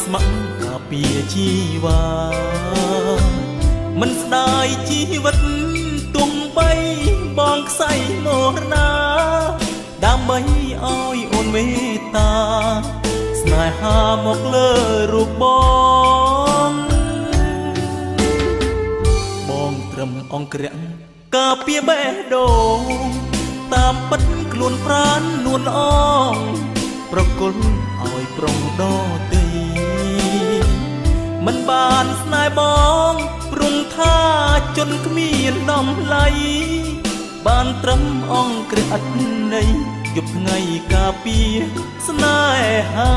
ស្ម័គ្រការពារជីវ៉ាមិនស្ដាយជីវិតទុំបីបងខ្សែមរណាដើម្បីឲ្យអូនមេត្តាស្នេហាមកលើរូបបងត្រឹមអង្គរៈការពារបេះដូងតាមពិតខ្លួនប្រាណនួនអងប្រគល់ឲ្យប្រុងដតីមិនបានស្នេហ៍បងព្រមថាជន់គ្មានដំឡៃបានត្រឹមអង្គរៈឥតន័យយប់ថ្ងៃការពារស្នេហា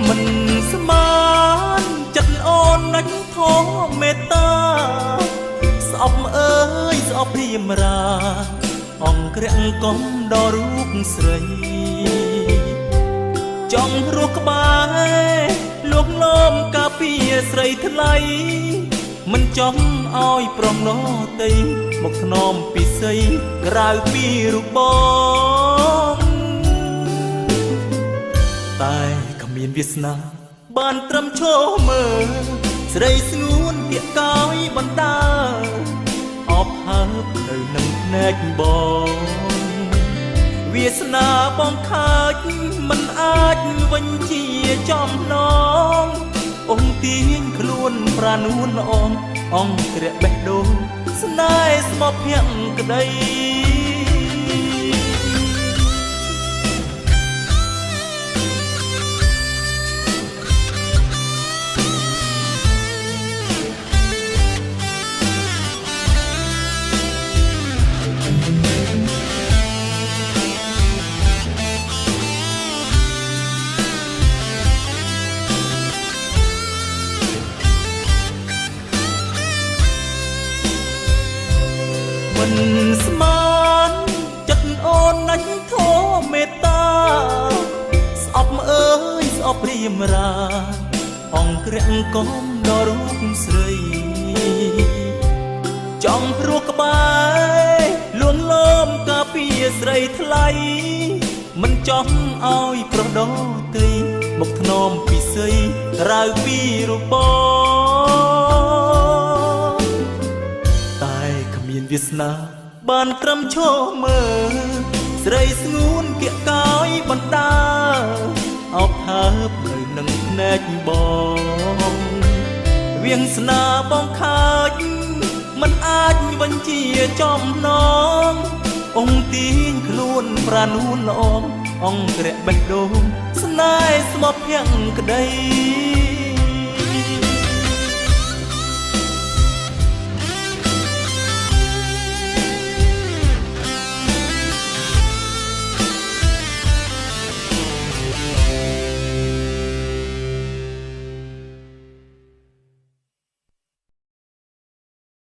មិនស្មានចិត្តអូនណាច់ធម៌មេត្តាស្អប់អើយស្អប់ព្រាមរាអង្គរៈកំដល់រូបស្រីចង់រស់ក្បែរលោកលំការពារស្រីថ្លៃមិនចង់ឲ្យប្រុងណតីមកធ្នមពិសីក្រៅពីរូបបងតែគ្មានវាសនាបានត្រឹមឈរមើលស្រីស្ងួនពាក្យកោយបណ្ដាអបហើបនៅនឹងភ្នែកបងវាសនាបងខើចមិនអាចវិញជាចំណងអង្គទាញខ្លួនប្រានួនអងអង្គរៈបេះដូងស្នេហ៍ស្មោះភក្តីមិនស្មានចិត្តអូនណាច់ធម៌មេត្តាស្អប់អើយស្អប់ព្រាមរាអង្គរៈកំដល់រូបស្រីចង់រស់ក្បែរលួងលោមការពារស្រីថ្លៃមិនចង់ឲ្យប្រុសដតីមកធ្នមពិសីក្រៅពីរូបបងតែគ្មានវាសនាបានត្រឹមឈរមើលស្រីស្ងួនគៀកកោយបណ្ដាអោបហើបនៅនឹងភ្នែកបងវាងស្នាបងខើចមិនអាចវិញជាចំណងអង្គទាញខ្លួនប្រានួនល្អអង្គរៈបេះដូងស្នេហ៍ស្មោះភក្តី